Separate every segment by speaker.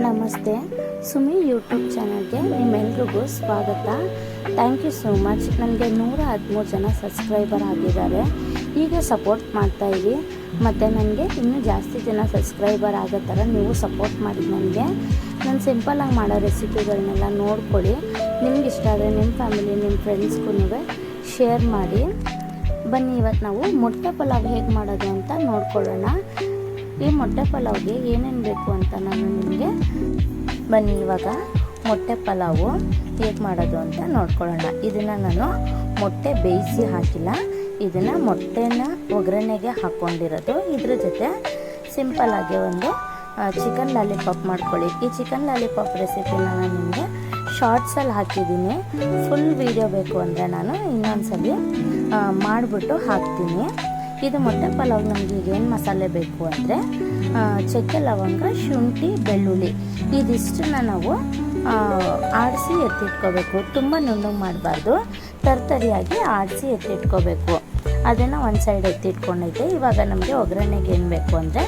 Speaker 1: ನಮಸ್ತೆ. ಸುಮಿ ಯೂಟ್ಯೂಬ್ ಚಾನಲ್ಗೆ ನಿಮ್ಮೆಲ್ರಿಗೂ ಸ್ವಾಗತ. Thank you so much. ನನಗೆ 113 ಜನ ಸಬ್ಸ್ಕ್ರೈಬರ್ ಆಗಿದ್ದಾರೆ. ಈಗ ಸಪೋರ್ಟ್ ಮಾಡ್ತಾಯಿರಿ ಮತ್ತು ನನಗೆ ಇನ್ನೂ ಜಾಸ್ತಿ ಜನ ಸಬ್ಸ್ಕ್ರೈಬರ್ ಆಗೋ ಥರ ನೀವು ಸಪೋರ್ಟ್ ಮಾಡಿ. ನಾನು ಸಿಂಪಲಾಗಿ ಮಾಡೋ ರೆಸಿಪಿಗಳನ್ನೆಲ್ಲ ನೋಡ್ಕೊಳ್ಳಿ. ನಿಮ್ಗೆ ಇಷ್ಟ ಆದರೆ ನಿಮ್ಮ ಫ್ಯಾಮಿಲಿ ನಿಮ್ಮ ಫ್ರೆಂಡ್ಸ್ಗೂ ಶೇರ್ ಮಾಡಿ. ಬನ್ನಿ, ಇವತ್ತು ನಾವು ಮೊಟ್ಟೆ ಪಲಾವ್ ಹೇಗೆ ಮಾಡೋದು ಅಂತ ನೋಡ್ಕೊಳ್ಳೋಣ. ಈ ಮೊಟ್ಟೆ ಪಲಾವ್ಗೆ ಏನೇನು ಬೇಕು ಅಂತ ನಾನು ನಿಮಗೆ ಬನ್ನಿ ಇವಾಗ ಮೊಟ್ಟೆ ಪಲಾವು ಹೇಗೆ ಮಾಡೋದು ಅಂತ ನೋಡ್ಕೊಳ್ಳೋಣ. ಇದನ್ನು ನಾನು ಮೊಟ್ಟೆ ಬೇಯಿಸಿ ಹಾಕಿಲ್ಲ, ಇದನ್ನು ಮೊಟ್ಟೆನ ಒಗ್ಗರಣೆಗೆ ಹಾಕ್ಕೊಂಡಿರೋದು. ಇದ್ರ ಜೊತೆ ಸಿಂಪಲ್ಲಾಗಿ ಒಂದು ಚಿಕನ್ ಲಾಲಿಪಾಪ್ ಮಾಡ್ಕೊಳ್ಳಿ. ಈ ಚಿಕನ್ ಲಾಲಿಪಾಪ್ ರೆಸಿಪಿನ ನಾನು ನಿಮಗೆ ಶಾರ್ಟ್ಸಲ್ಲಿ ಹಾಕಿದ್ದೀನಿ. ಫುಲ್ ವೀಡಿಯೋ ಬೇಕು ಅಂದರೆ ನಾನು ಇನ್ನೊಂದ್ಸಲಿ ಮಾಡಿಬಿಟ್ಟು ಹಾಕ್ತೀನಿ. ಇದು ಮೊಟ್ಟೆ ಪಲಾವ್ ನಮಗೆ ಈಗ ಏನು ಮಸಾಲೆ ಬೇಕು ಅಂದರೆ ಚಕ್ಕೆ, ಲವಂಗ, ಶುಂಠಿ, ಬೆಳ್ಳುಳ್ಳಿ ಇದಿಷ್ಟನ್ನ ನಾವು ಆಡಿಸಿ ಎತ್ತಿಟ್ಕೋಬೇಕು. ತುಂಬ ನುಣ್ಣಗೆ ಮಾಡಬಾರ್ದು, ತರ್ತರಿಯಾಗಿ ಆಡಿಸಿ ಎತ್ತಿಟ್ಕೋಬೇಕು. ಅದನ್ನು ಒಂದು ಸೈಡ್ ಎತ್ತಿಟ್ಕೊಂಡೈತೆ. ಇವಾಗ ನಮಗೆ ಒಗ್ಗರಣೆಗೆ ಏನು ಬೇಕು ಅಂದರೆ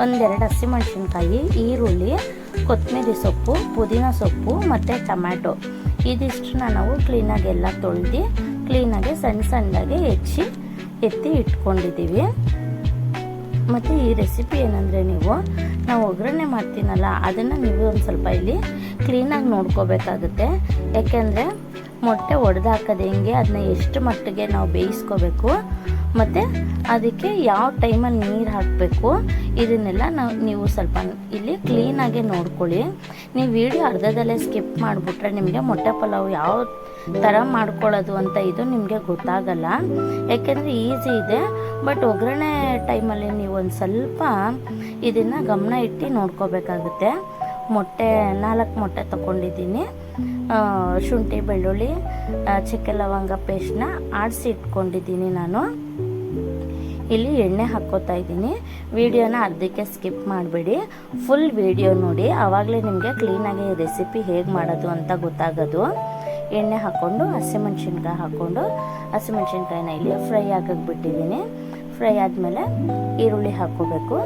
Speaker 1: 1-2 ಹಸಿಮೆಣಸಿನ್ಕಾಯಿ, ಈರುಳ್ಳಿ, ಕೊತ್ತಂಬರಿ ಸೊಪ್ಪು, ಪುದೀನ ಸೊಪ್ಪು ಮತ್ತು ಟೊಮ್ಯಾಟೊ ಇದಿಷ್ಟನ್ನ ನಾವು ಕ್ಲೀನಾಗಿ ಎಲ್ಲ ತೊಳೆದು ಕ್ಲೀನಾಗಿ ಸಣ್ಣದಾಗಿ ಎತ್ತಿ ಇಟ್ಕೊಂಡಿದ್ದೀವಿ. ಮತ್ತು ಈ ರೆಸಿಪಿ ಏನಂದರೆ ನಾವು ಒಗ್ಗರಣೆ ಮಾಡ್ತೀನಲ್ಲ ಅದನ್ನು ನೀವು ಒಂದು ಸ್ವಲ್ಪ ಇಲ್ಲಿ ಕ್ಲೀನಾಗಿ ನೋಡ್ಕೋಬೇಕಾಗುತ್ತೆ. ಯಾಕೆಂದರೆ ಮೊಟ್ಟೆ ಒಡೆದು ಹಾಕೋದು ಹೆಂಗೆ, ಅದನ್ನ ಎಷ್ಟು ಮಟ್ಟಿಗೆ ನಾವು ಬೇಯಿಸ್ಕೋಬೇಕು ಮತ್ತು ಅದಕ್ಕೆ ಯಾವ ಟೈಮಲ್ಲಿ ನೀರು ಹಾಕಬೇಕು ಇದನ್ನೆಲ್ಲ ನೀವು ಸ್ವಲ್ಪ ಇಲ್ಲಿ ಕ್ಲೀನಾಗೆ ನೋಡ್ಕೊಳ್ಳಿ. ನೀವು ವಿಡಿಯೋ ಅರ್ಧದಲ್ಲೇ ಸ್ಕಿಪ್ ಮಾಡಿಬಿಟ್ರೆ ನಿಮಗೆ ಮೊಟ್ಟೆ ಪಲಾವ್ ಯಾವ ಥರ ಮಾಡ್ಕೊಳ್ಳೋದು ಅಂತ ಇದು ನಿಮಗೆ ಗೊತ್ತಾಗಲ್ಲ. ಯಾಕೆಂದರೆ ಈಸಿ ಇದೆ, ಬಟ್ ಒಗ್ಗರಣೆ ಟೈಮಲ್ಲಿ ನೀವು ಒಂದು ಸ್ವಲ್ಪ ಇದನ್ನು ಗಮನ ಇಟ್ಟು ನೋಡ್ಕೋಬೇಕಾಗುತ್ತೆ. 4 ಮೊಟ್ಟೆ ತೊಗೊಂಡಿದ್ದೀನಿ. ಶುಂಠಿ, ಬೆಳ್ಳುಳ್ಳಿ, ಚಕ್ಕೆ, ಲವಂಗ ಪೇಸ್ಟ್ನ ಆಡಿಸಿ ಇಟ್ಕೊಂಡಿದ್ದೀನಿ. ನಾನು ಇಲ್ಲಿ ಎಣ್ಣೆ ಹಾಕ್ಕೋತಾ ಇದ್ದೀನಿ. ವಿಡಿಯೋನ ಅರ್ಧಕ್ಕೆ ಸ್ಕಿಪ್ ಮಾಡಬೇಡಿ, ಫುಲ್ ವಿಡಿಯೋ ನೋಡಿ, ಆವಾಗಲೇ ನಿಮಗೆ ಕ್ಲೀನಾಗಿ ರೆಸಿಪಿ ಹೇಗೆ ಮಾಡೋದು ಅಂತ ಗೊತ್ತಾಗೋದು. ಎಣ್ಣೆ ಹಾಕ್ಕೊಂಡು ಹಸಿಮೆಣ್ಸಿನ್ಕಾಯಿ ಹಾಕ್ಕೊಂಡು ಹಸಿಮೆಣ್ಸಿನ್ಕಾಯಿನ ಇಲ್ಲಿ ಫ್ರೈ ಆಗಕ್ಕೆ ಬಿಟ್ಟಿದ್ದೀನಿ. ಫ್ರೈ ಆದಮೇಲೆ ಈರುಳ್ಳಿ ಹಾಕ್ಕೋಬೇಕು.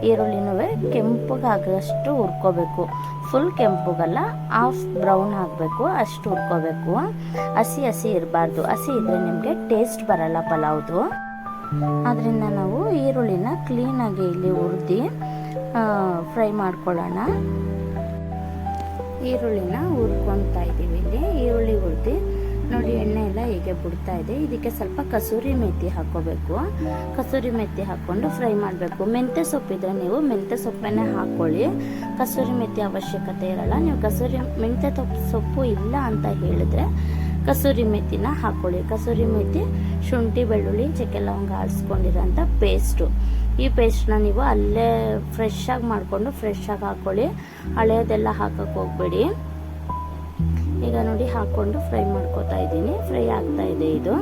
Speaker 1: ಈರುಳ್ಳಿನೂ ಕೆಂಪಗಾಗೋಷ್ಟು ಹುರ್ಕೋಬೇಕು. ಫುಲ್ ಕೆಂಪಗಲ್ಲ, ಹಾಫ್ ಬ್ರೌನ್ ಆಗಬೇಕು, ಅಷ್ಟು ಹುರ್ಕೋಬೇಕು. ಹಸಿ ಇರಬಾರ್ದು. ಹಸಿ ಇದ್ದರೆ ನಿಮಗೆ ಟೇಸ್ಟ್ ಬರಲ್ಲ ಪಲಾವ್ದು. ಅದರಿಂದ ನಾವು ಈರುಳ್ಳಿನ ಕ್ಲೀನಾಗಿ ಇಲ್ಲಿ ಹುರಿದು ಫ್ರೈ ಮಾಡ್ಕೊಳ್ಳೋಣ. ಈರುಳ್ಳಿನ ಹುರ್ಕೊತಾ ಇದ್ದೀವಿ. ಇಲ್ಲಿ ಈರುಳ್ಳಿ ಹುರಿದು ನೋಡಿ, ಎಣ್ಣೆ ಎಲ್ಲ ಹೀಗೆ ಬಿಡ್ತಾ ಇದೆ. ಇದಕ್ಕೆ ಸ್ವಲ್ಪ ಕಸೂರಿ ಮೆಥಿ ಹಾಕ್ಕೋಬೇಕು. ಕಸೂರಿ ಮೆಥಿ ಹಾಕ್ಕೊಂಡು ಫ್ರೈ ಮಾಡಬೇಕು. ಮೆಂತ್ಯ ಸೊಪ್ಪಿದ್ರೆ ನೀವು ಮೆಂತ್ಯ ಸೊಪ್ಪನ್ನೇ ಹಾಕ್ಕೊಳ್ಳಿ, ಕಸೂರಿ ಮೆಥಿ ಅವಶ್ಯಕತೆ ಇರಲ್ಲ. ನೀವು ಮೆಂತ್ಯ ಸೊಪ್ಪು ಇಲ್ಲ ಅಂತ ಹೇಳಿದ್ರೆ ಕಸೂರಿ ಮೆಥಿನ ಹಾಕ್ಕೊಳ್ಳಿ. ಕಸೂರಿ ಮೆಥಿ, ಶುಂಠಿ, ಬೆಳ್ಳುಳ್ಳಿ, ಚಕ್ಕೆ, ಲವಂಗ ಆಡಿಸ್ಕೊಂಡಿರೋಂಥ ಪೇಸ್ಟು. ಈ ಪೇಸ್ಟ್ನ ನೀವು ಅಲ್ಲೇ ಫ್ರೆಶ್ಶಾಗಿ ಮಾಡಿಕೊಂಡು ಫ್ರೆಶ್ಶಾಗಿ ಹಾಕ್ಕೊಳ್ಳಿ. ಹಳೆಯದೆಲ್ಲ ಹಾಕಕ್ಕೆ ಹೋಗ್ಬೇಡಿ. ಈಗ ನೋಡಿ ಹಾಕ್ಕೊಂಡು ಫ್ರೈ ಮಾಡ್ಕೋತಾ ಇದ್ದೀನಿ. ಫ್ರೈ ಆಗ್ತಾ ಇದೆ. ಇದು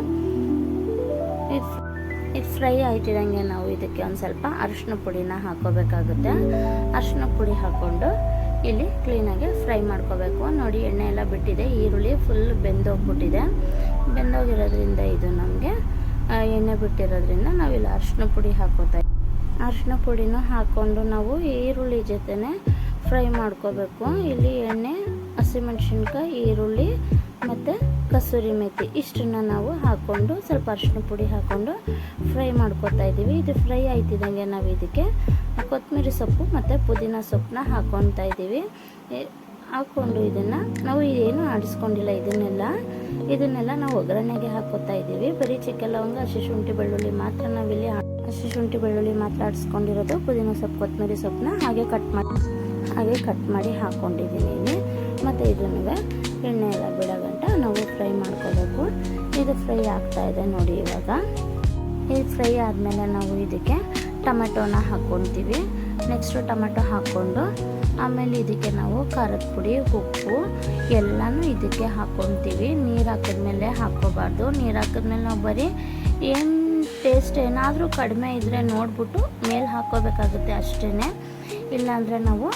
Speaker 1: ಫ್ರೈ ಆಯ್ತಿದಂಗೆ ನಾವು ಇದಕ್ಕೆ ಒಂದು ಸ್ವಲ್ಪ ಅರಿಶಿನ ಪುಡಿನ ಹಾಕೋಬೇಕಾಗುತ್ತೆ. ಅರಿಶಿನ ಪುಡಿ ಹಾಕ್ಕೊಂಡು ಇಲ್ಲಿ ಕ್ಲೀನಾಗಿ ಫ್ರೈ ಮಾಡ್ಕೋಬೇಕು. ನೋಡಿ, ಎಣ್ಣೆ ಎಲ್ಲ ಬಿಟ್ಟಿದೆ. ಈರುಳ್ಳಿ ಫುಲ್ ಬೆಂದೋಗ್ಬಿಟ್ಟಿದೆ. ಬೆಂದೋಗಿರೋದ್ರಿಂದ ಇದು ನಮಗೆ ಎಣ್ಣೆ ಬಿಟ್ಟಿರೋದ್ರಿಂದ ನಾವಿಲ್ಲಿ ಅರಿಶಿನ ಪುಡಿ ಹಾಕೋತಾ ಇದ್ದೀವಿ. ಅರಿಶಿನ ಪುಡಿನ ಹಾಕ್ಕೊಂಡು ನಾವು ಈರುಳ್ಳಿ ಜೊತೆನೆ ಫ್ರೈ ಮಾಡ್ಕೋಬೇಕು. ಇಲ್ಲಿ ಎಣ್ಣೆ, ಹಸಿಮೆಣ್ಸಿನ್ಕಾಯಿ, ಈರುಳ್ಳಿ ಮತ್ತು ಕಸೂರಿ ಮೆಥಿ ಇಷ್ಟನ್ನು ನಾವು ಹಾಕ್ಕೊಂಡು ಸ್ವಲ್ಪ ಅರಿಶಿನ ಪುಡಿ ಹಾಕ್ಕೊಂಡು ಫ್ರೈ ಮಾಡ್ಕೋತಾ ಇದ್ದೀವಿ. ಇದು ಫ್ರೈ ಆಯ್ತಿದ್ದಂಗೆ ನಾವು ಇದಕ್ಕೆ ಕೊತ್ತಂಬರಿ ಸೊಪ್ಪು ಮತ್ತು ಪುದೀನ ಸೊಪ್ಪನ್ನ ಹಾಕ್ಕೊತಾ ಇದ್ದೀವಿ. ಹಾಕ್ಕೊಂಡು ಇದನ್ನು ನಾವು ಏನು ಆಡಿಸ್ಕೊಂಡಿಲ್ಲ. ಇದನ್ನೆಲ್ಲ ನಾವು ಒಗ್ಗರಣೆಗೆ ಹಾಕ್ಕೋತಾ ಇದ್ದೀವಿ. ಬರೀ ಚಕ್ಕೆ, ಲವಂಗ, ಹಸಿ ಶುಂಠಿ, ಬೆಳ್ಳುಳ್ಳಿ ಮಾತ್ರ ನಾವಿಲ್ಲಿ ಹಸಿ ಶುಂಠಿ, ಬೆಳ್ಳುಳ್ಳಿ ಮಾತ್ರ ಆಡಿಸ್ಕೊಂಡಿರೋದು. ಪುದೀನ ಸೊಪ್ಪು, ಕೊತ್ತಂಬರಿ ಸೊಪ್ಪನ್ನ ಹಾಗೆ ಕಟ್ ಮಾಡಿ ಹಾಕ್ಕೊಂಡಿದ್ದೀನಿ ಇಲ್ಲಿ. ಮತ್ತು ಇದನ್ನು ಎಣ್ಣೆ ಎಲ್ಲ ಬಿಡೋಗಂಟ ನಾವು ಫ್ರೈ ಮಾಡ್ಕೋಬೇಕು. ಇದು ಫ್ರೈ ಆಗ್ತಾ ಇದೆ ನೋಡಿ. ಇವಾಗ ಇದು ಫ್ರೈ ಆದಮೇಲೆ ನಾವು ಇದಕ್ಕೆ ಟೊಮೆಟೊನ ಹಾಕ್ಕೊತೀವಿ. ನೆಕ್ಸ್ಟು ಟೊಮೆಟೊ ಹಾಕ್ಕೊಂಡು ಆಮೇಲೆ ಇದಕ್ಕೆ ನಾವು ಖಾರದ ಪುಡಿ, ಉಪ್ಪು ಎಲ್ಲನೂ ಇದಕ್ಕೆ ಹಾಕ್ಕೊತೀವಿ. ನೀರು ಹಾಕಿದ್ಮೇಲೆ ಹಾಕ್ಕೋಬಾರ್ದು. ನೀರು ಹಾಕಿದ್ಮೇಲೆ ನಾವು ಬರೀ ಟೇಸ್ಟ್ ಏನಾದರೂ ಕಡಿಮೆ ಇದ್ದರೆ ನೋಡ್ಬಿಟ್ಟು ಮೇಲೆ ಹಾಕ್ಕೋಬೇಕಾಗುತ್ತೆ ಅಷ್ಟೇ. ಇಲ್ಲಾಂದರೆ ನಾವು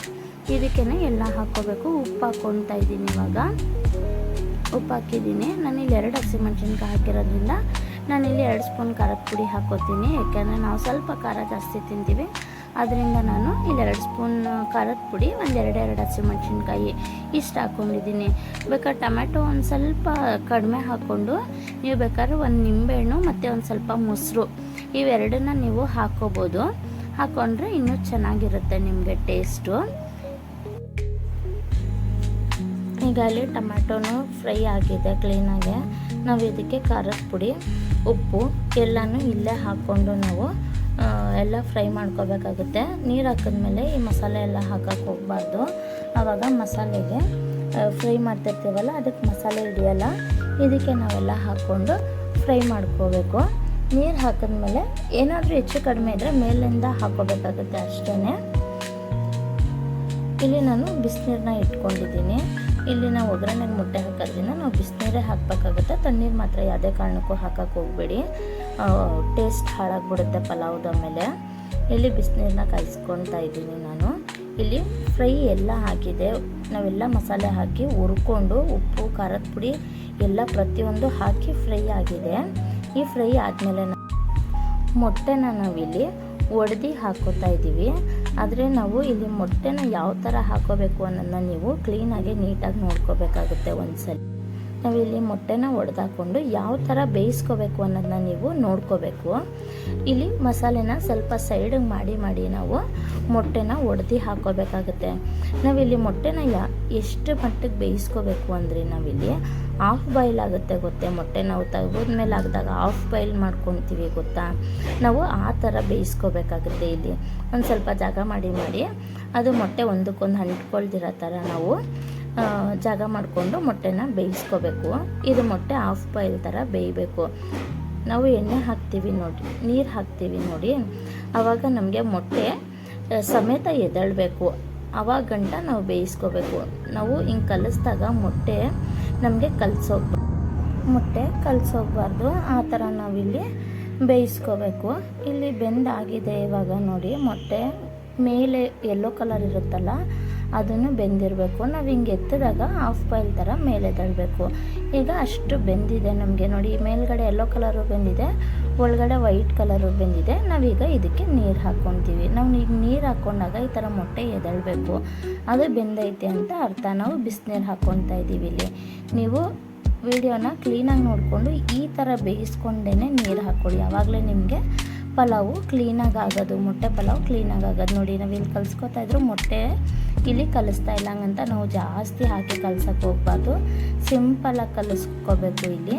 Speaker 1: ಇದಕ್ಕೇ ಎಲ್ಲ ಹಾಕ್ಕೋಬೇಕು. ಉಪ್ಪು ಹಾಕ್ಕೊತಾ ಇದ್ದೀನಿ. ಇವಾಗ ಉಪ್ಪು ಹಾಕಿದ್ದೀನಿ. ನಾನಿಲ್ಲಿ 2 ಹಸಿಮೆಣ್ಸಿನ್ಕಾಯಿ ಹಾಕಿರೋದ್ರಿಂದ ನಾನಿಲ್ಲಿ 2 ಸ್ಪೂನ್ ಖಾರದ ಪುಡಿ ಹಾಕ್ಕೋತೀನಿ. ಯಾಕೆಂದರೆ ನಾವು ಸ್ವಲ್ಪ ಖಾರ ಜಾಸ್ತಿ ತಿಂತೀವಿ, ಅದರಿಂದ ನಾನು ಇಲ್ಲಿ 2 ಸ್ಪೂನ್ ಖಾರದ ಪುಡಿ, ಒಂದೆರಡು ಹಸಿಮೆಣಸಿನ್ಕಾಯಿ ಇಷ್ಟು ಹಾಕ್ಕೊಂಡಿದ್ದೀನಿ. ಬೇಕಾದ್ರೆ ಟೊಮೆಟೊ ಒಂದು ಸ್ವಲ್ಪ ಕಡಿಮೆ ಹಾಕ್ಕೊಂಡು ನೀವು ಬೇಕಾದ್ರೆ ಒಂದು ನಿಂಬೆಹಣ್ಣು ಮತ್ತು ಒಂದು ಸ್ವಲ್ಪ ಮೊಸರು ಇವೆರಡನ್ನ ನೀವು ಹಾಕ್ಕೋಬೋದು. ಹಾಕ್ಕೊಂಡ್ರೆ ಇನ್ನೂ ಚೆನ್ನಾಗಿರುತ್ತೆ ನಿಮಗೆ ಟೇಸ್ಟು. ಈಗ ಅಲ್ಲಿ ಟೊಮ್ಯಾಟೊನು ಫ್ರೈ ಆಗಿದೆ ಕ್ಲೀನಾಗೆ. ನಾವು ಇದಕ್ಕೆ ಖಾರದ ಪುಡಿ, ಉಪ್ಪು ಎಲ್ಲನೂ ಇಲ್ಲೇ ಹಾಕ್ಕೊಂಡು ನಾವು ಎಲ್ಲ ಫ್ರೈ ಮಾಡ್ಕೋಬೇಕಾಗುತ್ತೆ. ನೀರು ಹಾಕಿದ್ಮೇಲೆ ಈ ಮಸಾಲೆ ಎಲ್ಲ ಹಾಕಕ್ಕೆ ಹೋಗಬಾರ್ದು. ಆವಾಗ ಮಸಾಲೆಗೆ ಫ್ರೈ ಮಾಡ್ತಿರ್ತೀವಲ್ಲ ಅದಕ್ಕೆ ಮಸಾಲೆ ಹಿಡಿಯಲ್ಲ. ಇದಕ್ಕೆ ನಾವೆಲ್ಲ ಹಾಕ್ಕೊಂಡು ಫ್ರೈ ಮಾಡ್ಕೋಬೇಕು. ನೀರು ಹಾಕಿದ್ಮೇಲೆ ಏನಾದರೂ ಹೆಚ್ಚು ಕಡಿಮೆ ಇದ್ದರೆ ಮೇಲಿಂದ ಹಾಕೋಬೇಕಾಗುತ್ತೆ ಅಷ್ಟೇ. ಇಲ್ಲಿ ನಾನು ಬಿಸಿನೀರನ್ನ ಇಟ್ಕೊಂಡಿದ್ದೀನಿ. ಇಲ್ಲಿ ನಾವು ಒಗ್ಗರಣೆಗೆ ಮೊಟ್ಟೆ ಹಾಕೋದ್ರಿಂದ ನಾವು ಬಿಸಿನೀರೇ ಹಾಕಬೇಕಾಗುತ್ತೆ. ತಣ್ಣೀರು ಮಾತ್ರ ಯಾವುದೇ ಕಾರಣಕ್ಕೂ ಹಾಕಕ್ಕೆ ಹೋಗಬೇಡಿ, ಟೇಸ್ಟ್ ಹಾಳಾಗ್ಬಿಡುತ್ತೆ ಪಲಾವ್ದ ಮೇಲೆ. ಇಲ್ಲಿ ಬಿಸಿನೀರನ್ನ ಕಾಯಿಸ್ಕೊಳ್ತಾ ಇದ್ದೀನಿ ನಾನು. ಇಲ್ಲಿ ಫ್ರೈ ಎಲ್ಲ ಆಗಿದೆ. ನಾವೆಲ್ಲ ಮಸಾಲೆ ಹಾಕಿ ಹುರ್ಕೊಂಡು ಉಪ್ಪು ಖಾರದ ಪುಡಿ ಎಲ್ಲ ಪ್ರತಿಯೊಂದು ಹಾಕಿ ಫ್ರೈ ಆಗಿದೆ. ಈ ಫ್ರೈ ಆದಮೇಲೆ ಮೊಟ್ಟೆನ ನಾವಿಲ್ಲಿ ಒಡೆದು ಹಾಕೋತಾ ಇದ್ದೀವಿ. ಆದರೆ ನಾವು ಇಲ್ಲಿ ಮೊಟ್ಟೆನ ಯಾವ ಥರ ಹಾಕೋಬೇಕು ಅನ್ನೋದನ್ನ ನೀವು ಕ್ಲೀನಾಗಿ ನೀಟಾಗಿ ನೋಡ್ಕೋಬೇಕಾಗುತ್ತೆ. ಒಂದ್ಸಲ ನಾವಿಲ್ಲಿ ಮೊಟ್ಟೆನ ಒಡೆದಾಕೊಂಡು ಯಾವ ಥರ ಬೇಯಿಸ್ಕೋಬೇಕು ಅನ್ನೋದನ್ನ ನೀವು ನೋಡ್ಕೋಬೇಕು. ಇಲ್ಲಿ ಮಸಾಲೆನ ಸ್ವಲ್ಪ ಸೈಡಿಗೆ ಮಾಡಿ ನಾವು ಮೊಟ್ಟೆನ ಒಡೆದು ಹಾಕೋಬೇಕಾಗುತ್ತೆ. ನಾವಿಲ್ಲಿ ಮೊಟ್ಟೆನ ಎಷ್ಟು ಮಟ್ಟಿಗೆ ಬೇಯಿಸ್ಕೋಬೇಕು ಅಂದರೆ ನಾವಿಲ್ಲಿ ಹಾಫ್ ಬಾಯ್ಲ್ ಆಗುತ್ತೆ ಗೊತ್ತೇ. ಮೊಟ್ಟೆ ನಾವು ತೆಗೆದ್ಮೇಲೆ ಹಾಕಿದಾಗ ಹಾಫ್ ಬಾಯ್ಲ್ ಮಾಡ್ಕೊತೀವಿ ಗೊತ್ತಾ, ನಾವು ಆ ಥರ ಬೇಯಿಸ್ಕೋಬೇಕಾಗುತ್ತೆ. ಇಲ್ಲಿ ಒಂದು ಸ್ವಲ್ಪ ಜಾಗ ಮಾಡಿ ಅದು ಮೊಟ್ಟೆ ಒಂದಕ್ಕೊಂದು ಅಂಟ್ಕೊಳ್ದಿರೋ ಥರ ನಾವು ಜಾಗ ಮಾಡಿಕೊಂಡು ಮೊಟ್ಟೆನ ಬೇಯಿಸ್ಕೋಬೇಕು. ಇದು ಮೊಟ್ಟೆ ಹಾಫ್ ಬಾಯ್ಲ್ ಥರ ಬೇಯಬೇಕು. ನಾವು ಎಣ್ಣೆ ಹಾಕ್ತೀವಿ ನೋಡಿ, ನೀರು ಹಾಕ್ತೀವಿ ನೋಡಿ, ಆವಾಗ ನಮಗೆ ಮೊಟ್ಟೆ ಸಮೇತ ಎದ್ದೇಳಬೇಕು. ಆವಾಗ ಗಂಟ ನಾವು ಬೇಯಿಸ್ಕೋಬೇಕು. ನಾವು ಹಿಂಗೆ ಕಲಿಸಿದಾಗ ಮೊಟ್ಟೆ ನಮಗೆ ಮೊಟ್ಟೆ ಕಲಸೋಗ್ಬಾರ್ದು. ಆ ಥರ ನಾವಿಲ್ಲಿ ಬೇಯಿಸ್ಕೋಬೇಕು. ಇಲ್ಲಿ ಬೆಂದಾಗಿದೆ ಇವಾಗ ನೋಡಿ. ಮೊಟ್ಟೆ ಮೇಲೆ ಯೆಲ್ಲೋ ಕಲರ್ ಇರುತ್ತಲ್ಲ ಅದನ್ನು ಬೆಂದಿರಬೇಕು. ನಾವು ಹಿಂಗೆ ಎತ್ತಿದಾಗ ಹಾಫ್ ಬಾಯ್ಲ್ ಥರ ಮೇಲೆ ತಳ್ಳಬೇಕು. ಈಗ ಅಷ್ಟು ಬೆಂದಿದೆ ನಮಗೆ ನೋಡಿ. ಮೇಲ್ಗಡೆ ಯೆಲ್ಲೋ ಕಲರು ಬೆಂದಿದೆ, ಒಳಗಡೆ ವೈಟ್ ಕಲರು ಬೆಂದಿದೆ. ನಾವೀಗ ಇದಕ್ಕೆ ನೀರು ಹಾಕ್ಕೊತೀವಿ. ನಾವು ಈಗ ನೀರು ಹಾಕ್ಕೊಂಡಾಗ ಈ ಥರ ಮೊಟ್ಟೆ ಎದ್ದೇಳಬೇಕು, ಅದು ಬೆಂದೈತೆ ಅಂತ ಅರ್ಥ. ನಾವು ಬಿಸಿನೀರು ಹಾಕ್ಕೊತಾ ಇದ್ದೀವಿ. ಇಲ್ಲಿ ನೀವು ವಿಡಿಯೋನ ಕ್ಲೀನಾಗಿ ನೋಡಿಕೊಂಡು ಈ ಥರ ಬೇಯಿಸ್ಕೊಂಡೇ ನೀರು ಹಾಕ್ಕೊಳ್ಳಿ. ಆವಾಗಲೇ ನಿಮಗೆ ಪಲಾವು ಕ್ಲೀನಾಗಿ ಆಗೋದು, ಮೊಟ್ಟೆ ಪಲಾವು ಕ್ಲೀನಾಗಿ ಆಗೋದು. ನೋಡಿ ನಾವು ಇಲ್ಲಿ ಕಲಿಸ್ಕೊತಾ ಇದ್ರು ಮೊಟ್ಟೆ ಇಲ್ಲಿ ಕಲಿಸ್ತಾ ಇಲ್ಲ, ಹಂಗಂತ ನಾವು ಜಾಸ್ತಿ ಹಾಕಿ ಕಲ್ಸಕ್ಕೆ ಹೋಗ್ಬಾರ್ದು, ಸಿಂಪಲಾಗಿ ಕಲಿಸ್ಕೋಬೇಕು. ಇಲ್ಲಿ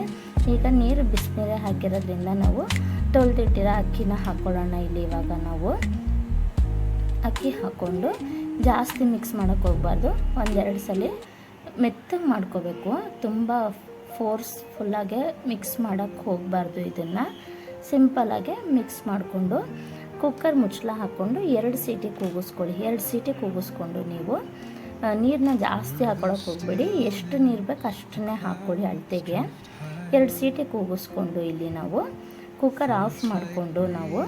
Speaker 1: ಈಗ ನೀರು ಬಿಸಿನೀರೇ ಹಾಕಿರೋದ್ರಿಂದ ನಾವು ತೊಳೆದಿಟ್ಟಿರೋ ಅಕ್ಕಿನ ಹಾಕ್ಕೊಳ್ಳೋಣ. ಇಲ್ಲಿ ಇವಾಗ ನಾವು ಅಕ್ಕಿ ಹಾಕ್ಕೊಂಡು ಜಾಸ್ತಿ ಮಿಕ್ಸ್ ಮಾಡೋಕ್ಕೆ ಹೋಗ್ಬಾರ್ದು. ಒಂದೆರಡು ಸಲ ಮೆತ್ತಗೆ ಮಾಡ್ಕೋಬೇಕು. ತುಂಬ ಫೋರ್ಸ್ಫುಲ್ಲಾಗೆ ಮಿಕ್ಸ್ ಮಾಡೋಕ್ಕೆ ಹೋಗಬಾರ್ದು. ಇದನ್ನು ಸಿಂಪಲಾಗೆ ಮಿಕ್ಸ್ ಮಾಡಿಕೊಂಡು ಕುಕ್ಕರ್ ಮುಚ್ಚಳ ಹಾಕ್ಕೊಂಡು 2 ಸೀಟಿ ಕೂಗಿಸ್ಕೊಳ್ಳಿ. 2 ಸೀಟಿ ಕೂಗಿಸ್ಕೊಂಡು ನೀವು ನೀರನ್ನ ಜಾಸ್ತಿ ಹಾಕ್ಕೊಳಕ್ಕೆ ಹೋಗಬೇಡಿ. ಎಷ್ಟು ನೀರು ಬೇಕು ಅಷ್ಟನ್ನೇ ಹಾಕ್ಕೊಳ್ಳಿ ಅಳತೆಗೆ. 2 ಸೀಟಿ ಕೂಗಿಸ್ಕೊಂಡು ಇಲ್ಲಿ ನಾವು ಕುಕ್ಕರ್ ಆಫ್ ಮಾಡಿಕೊಂಡು ನಾವು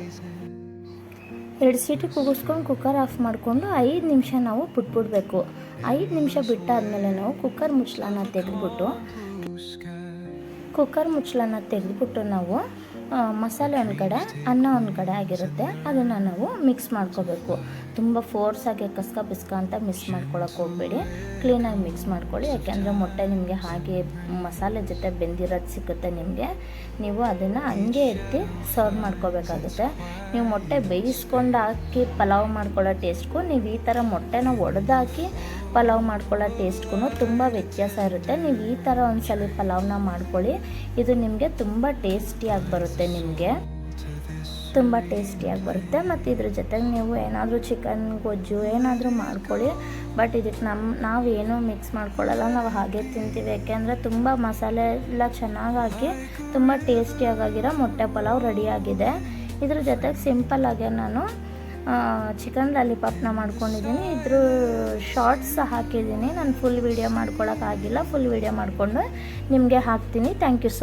Speaker 1: 2 ಸೀಟಿ ಕೂಗಿಸ್ಕೊಂಡು ಕುಕ್ಕರ್ ಆಫ್ ಮಾಡಿಕೊಂಡು 5 ನಿಮಿಷ ನಾವು ಬಿಟ್ಬಿಡ್ಬೇಕು. 5 ನಿಮಿಷ ಬಿಟ್ಟಾದಮೇಲೆ ನಾವು ಕುಕ್ಕರ್ ಮುಚ್ಚಳನ ತೆಗೆದುಬಿಟ್ಟು ನಾವು ಮಸಾಲೆ ಒಂದು ಕಡೆ, ಅನ್ನ ಒಂದು ಕಡೆ ಆಗಿರುತ್ತೆ, ಅದನ್ನು ನಾವು ಮಿಕ್ಸ್ ಮಾಡ್ಕೋಬೇಕು. ತುಂಬ ಫೋರ್ಸಾಗಿ ಕಸ್ಕ ಅಂತ ಮಿಕ್ಸ್ ಮಾಡ್ಕೊಳಕ್ಕೆ ಹೋಗಬೇಡಿ. ಕ್ಲೀನಾಗಿ ಮಿಕ್ಸ್ ಮಾಡ್ಕೊಳ್ಳಿ. ಯಾಕೆಂದರೆ ಮೊಟ್ಟೆ ನಿಮಗೆ ಹಾಗೆ ಮಸಾಲೆ ಜೊತೆ ಬೆಂದಿರೋದು ಸಿಗುತ್ತೆ ನಿಮಗೆ. ನೀವು ಅದನ್ನು ಹಂಗೆ ಎತ್ತಿ ಸರ್ವ್ ಮಾಡ್ಕೋಬೇಕಾಗುತ್ತೆ. ನೀವು ಮೊಟ್ಟೆ ಬೇಯಿಸ್ಕೊಂಡು ಹಾಕಿ ಪಲಾವ್ ಮಾಡ್ಕೊಳ್ಳೋ ಟೇಸ್ಟ್ಗೂ ನೀವು ಈ ಥರ ಮೊಟ್ಟೆನ ಒಡೆದಾಕಿ ಪಲಾವ್ ಮಾಡ್ಕೊಳ್ಳೋ ಟೇಸ್ಟ್ಗೂ ತುಂಬ ವ್ಯತ್ಯಾಸ ಇರುತ್ತೆ. ನೀವು ಈ ಥರ ಒಂದ್ಸಲ ಪಲಾವ್ನ ಮಾಡ್ಕೊಳ್ಳಿ. ಇದು ನಿಮಗೆ ತುಂಬ ಟೇಸ್ಟಿಯಾಗಿ ಬರುತ್ತೆ. ನಿಮಗೆ ತುಂಬ ಟೇಸ್ಟಿಯಾಗಿ ಬರುತ್ತೆ. ಮತ್ತು ಇದ್ರ ಜೊತೆಗೆ ನೀವು ಏನಾದರೂ ಚಿಕನ್ ಗೊಜ್ಜು ಏನಾದರೂ ಮಾಡ್ಕೊಳ್ಳಿ. ಬಟ್ ಇದಕ್ಕೆ ನಾವೇನೂ ಮಿಕ್ಸ್ ಮಾಡ್ಕೊಳ್ಳಲ್ಲ, ನಾವು ಹಾಗೆ ತಿಂತೀವಿ. ಯಾಕೆಂದರೆ ತುಂಬ ಮಸಾಲೆ ಎಲ್ಲ ಚೆನ್ನಾಗಿ ಹಾಕಿ ತುಂಬ ಟೇಸ್ಟಿಯಾಗಿರೋ ಮೊಟ್ಟೆ ಪಲಾವ್ ರೆಡಿಯಾಗಿದೆ. ಇದ್ರ ಜೊತೆಗೆ ಸಿಂಪಲ್ಲಾಗೆ ನಾನು ಚಿಕನ್ ಲಾಲಿಪಾಪ್ನ ಮಾಡ್ಕೊಂಡಿದ್ದೀನಿ. ಇದ್ರ ಶಾರ್ಟ್ಸ್ ಹಾಕಿದ್ದೀನಿ. ನಾನು ಫುಲ್ ವೀಡಿಯೋ ಮಾಡ್ಕೊಳಕ್ಕಾಗಿಲ್ಲ. ಫುಲ್ ವೀಡಿಯೋ ಮಾಡಿಕೊಂಡು ನಿಮಗೆ ಹಾಕ್ತೀನಿ. Thank you so